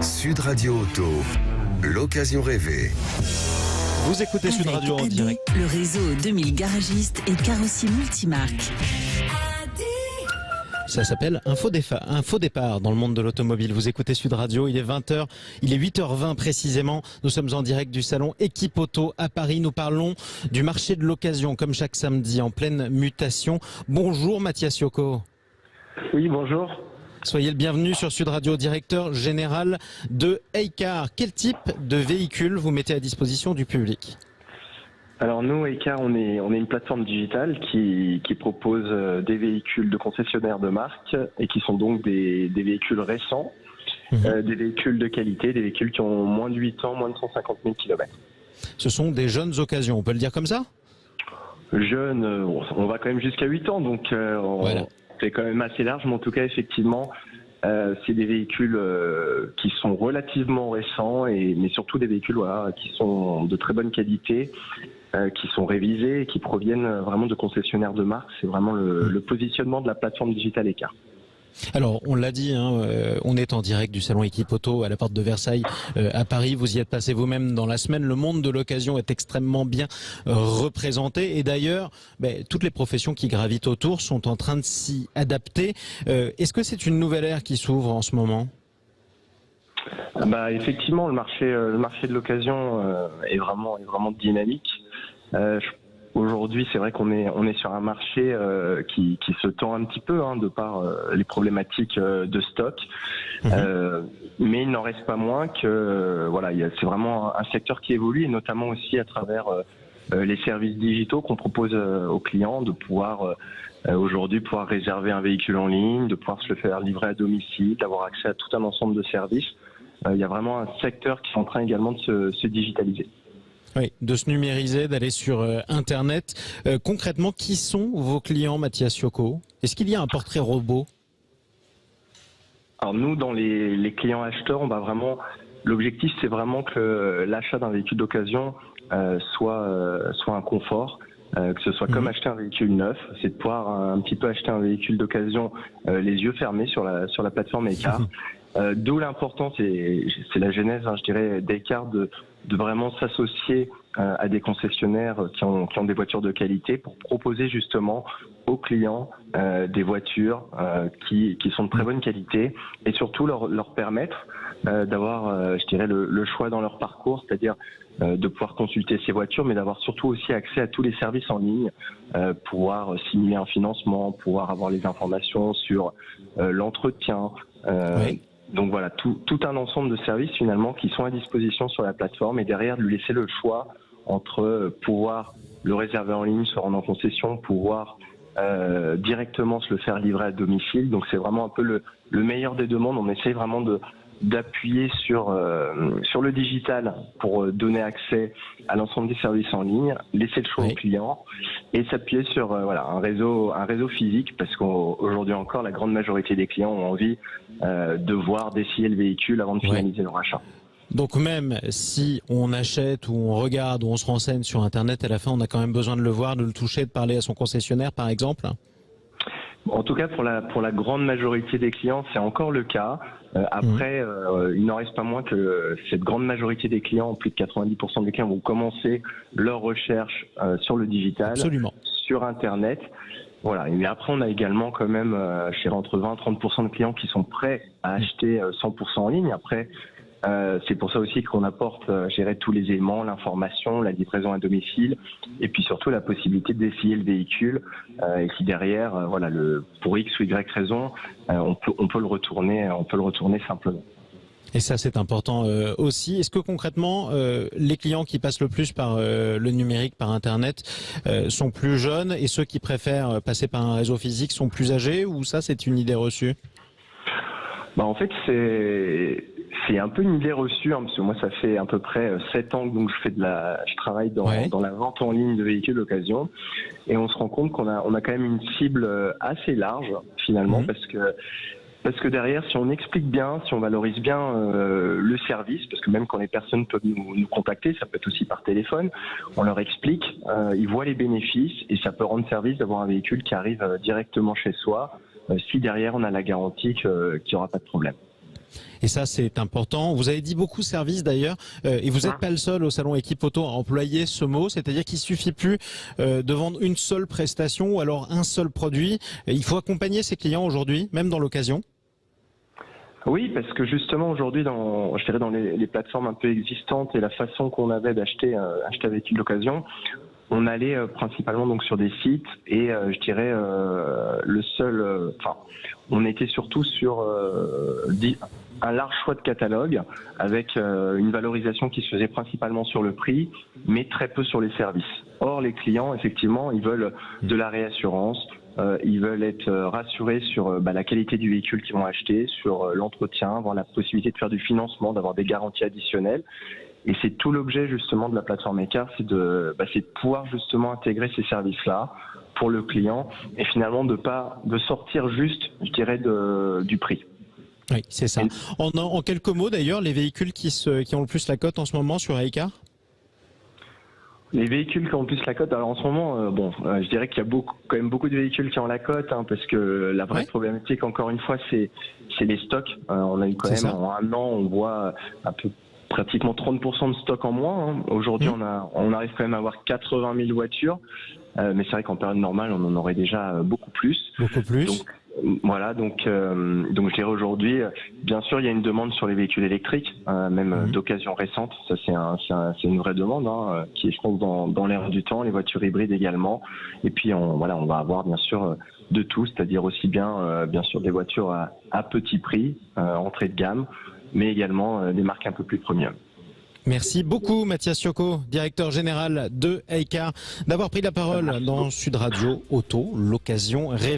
Sud Radio Auto, l'occasion rêvée. Vous écoutez Sud Radio en AD, direct. Le réseau 2000 garagistes et carrossiers multimarques. Ça s'appelle un faux départ dans le monde de l'automobile. Vous écoutez Sud Radio, il est 20h, il est 8h20 précisément. Nous sommes en direct du salon Équipe Auto à Paris. Nous parlons du marché de l'occasion, comme chaque samedi, en pleine mutation. Bonjour Mathias Yoko. Oui, bonjour. Soyez le bienvenu sur Sud Radio, directeur général de Heycar. Quel type de véhicule vous mettez à disposition du public ? Alors nous, Heycar, on est une plateforme digitale qui propose des véhicules de concessionnaires de marque et qui sont donc des véhicules récents, des véhicules de qualité, des véhicules qui ont moins de 8 ans, moins de 150 000 km. Ce sont des jeunes occasions, on peut le dire comme ça ? Jeunes, on va quand même jusqu'à 8 ans, donc Voilà. c'est quand même assez large, mais en tout cas, effectivement, c'est des véhicules qui sont relativement récents, mais surtout des véhicules qui sont de très bonne qualité, qui sont révisés et qui proviennent vraiment de concessionnaires de marque. C'est vraiment le positionnement de la plateforme digitale Heycar. Alors, on l'a dit, on est en direct du salon Équipe Auto à la porte de Versailles à Paris. Vous y êtes passé vous-même dans la semaine. Le monde de l'occasion est extrêmement bien représenté. Et d'ailleurs, toutes les professions qui gravitent autour sont en train de s'y adapter. Est-ce que c'est une nouvelle ère qui s'ouvre en ce moment ? Effectivement, le marché de l'occasion est vraiment dynamique. Aujourd'hui, c'est vrai qu'on est sur un marché qui se tend un petit peu de par les problématiques de stock, mais il n'en reste pas moins que c'est vraiment un secteur qui évolue, et notamment aussi à travers les services digitaux qu'on propose aux clients, de pouvoir aujourd'hui pouvoir réserver un véhicule en ligne, de pouvoir se le faire livrer à domicile, d'avoir accès à tout un ensemble de services. Il y a vraiment un secteur qui est en train également de se digitaliser. Oui, de se numériser, d'aller sur Internet. Concrètement, qui sont vos clients, Mathias Yoko ? Est-ce qu'il y a un portrait robot ? Alors nous, dans les clients acheteurs, l'objectif, c'est vraiment que l'achat d'un véhicule d'occasion soit un confort, que ce soit comme acheter un véhicule neuf. C'est de pouvoir un petit peu acheter un véhicule d'occasion les yeux fermés sur la plateforme Heycar. D'où l'importance, et c'est la genèse, je dirais, d'Heycar, de vraiment s'associer à des concessionnaires qui ont des voitures de qualité pour proposer justement aux clients des voitures qui sont de très bonne qualité, et surtout leur permettre d'avoir, je dirais, le choix dans leur parcours, c'est-à-dire de pouvoir consulter ces voitures, mais d'avoir surtout aussi accès à tous les services en ligne, pouvoir simuler un financement, pouvoir avoir les informations sur l'entretien. Oui. Donc voilà, tout un ensemble de services finalement qui sont à disposition sur la plateforme, et derrière lui laisser le choix entre pouvoir le réserver en ligne, se rendre en concession, pouvoir directement se le faire livrer à domicile. Donc c'est vraiment un peu le meilleur des deux mondes. On essaye vraiment d'appuyer sur le digital pour donner accès à l'ensemble des services en ligne, laisser le choix aux clients et s'appuyer sur un réseau physique, parce qu'aujourd'hui encore, la grande majorité des clients ont envie d'essayer le véhicule avant de finaliser leur achat. Donc même si on achète ou on regarde ou on se renseigne sur Internet, à la fin on a quand même besoin de le voir, de le toucher, de parler à son concessionnaire par exemple ? En tout cas, pour la grande majorité des clients, c'est encore le cas. Après, il n'en reste pas moins que cette grande majorité des clients, plus de 90% des clients, vont commencer leur recherche sur le digital, Absolument. Sur Internet. Voilà. Et après, on a également quand même entre 20 et 30% de clients qui sont prêts à acheter 100% en ligne. Après, c'est pour ça aussi qu'on apporte tous les éléments, l'information, la livraison à domicile, et puis surtout la possibilité d'essayer le véhicule, et si derrière, pour X ou Y raison, on peut le retourner simplement. Et ça c'est important aussi. Est-ce que concrètement, les clients qui passent le plus par le numérique, par Internet, sont plus jeunes, et ceux qui préfèrent passer par un réseau physique sont plus âgés, ou ça c'est une idée reçue ? En fait, c'est un peu une idée reçue, parce que moi, ça fait à peu près 7 ans que je travaille dans la vente en ligne de véhicules d'occasion, et on se rend compte qu'on a quand même une cible assez large finalement, parce que derrière, si on explique bien, si on valorise bien le service, parce que même quand les personnes peuvent nous contacter, ça peut être aussi par téléphone, on leur explique, ils voient les bénéfices, et ça peut rendre service d'avoir un véhicule qui arrive directement chez soi, si derrière on a la garantie qu'il n'y aura pas de problème. Et ça, c'est important. Vous avez dit beaucoup service d'ailleurs, et vous n'êtes pas le seul au salon Équipe Auto à employer ce mot, c'est-à-dire qu'il suffit plus de vendre une seule prestation ou alors un seul produit. Il faut accompagner ses clients aujourd'hui, même dans l'occasion. Oui, parce que justement aujourd'hui, dans les plateformes un peu existantes et la façon qu'on avait d'acheter un véhicule d'occasion, on allait principalement donc sur des sites et je dirais on était surtout sur un large choix de catalogue avec une valorisation qui se faisait principalement sur le prix, mais très peu sur les services. Or, les clients, effectivement, ils veulent de la réassurance, ils veulent être rassurés sur la qualité du véhicule qu'ils vont acheter, sur l'entretien, avoir la possibilité de faire du financement, d'avoir des garanties additionnelles. Et c'est tout l'objet justement de la plateforme Ekar, c'est de pouvoir justement intégrer ces services-là pour le client et finalement de sortir juste, je dirais, du prix. Oui, c'est ça. En quelques mots d'ailleurs, les véhicules qui ont le plus la cote en ce moment sur Ekar? Les véhicules qui ont le plus la cote, alors en ce moment, je dirais qu'il y a quand même beaucoup de véhicules qui ont la cote, parce que la vraie problématique, encore une fois, c'est les stocks. On a eu quand même en un an, on voit pratiquement 30% de stock en moins. Aujourd'hui, on arrive quand même à avoir 80 000 voitures, mais c'est vrai qu'en période normale, on en aurait déjà beaucoup plus. Beaucoup plus. Donc je dirais aujourd'hui, bien sûr, il y a une demande sur les véhicules électriques, même d'occasion récente. Ça, c'est une vraie demande qui est, je pense, dans l'air du temps. Les voitures hybrides également. Et puis, on va avoir bien sûr de tout, c'est-à-dire aussi bien sûr des voitures à petit prix, entrée de gamme, mais également des marques un peu plus premium. Merci beaucoup Mathias Ciocco, directeur général de Ekar, d'avoir pris la parole dans Sud Radio Auto, l'occasion rêvée.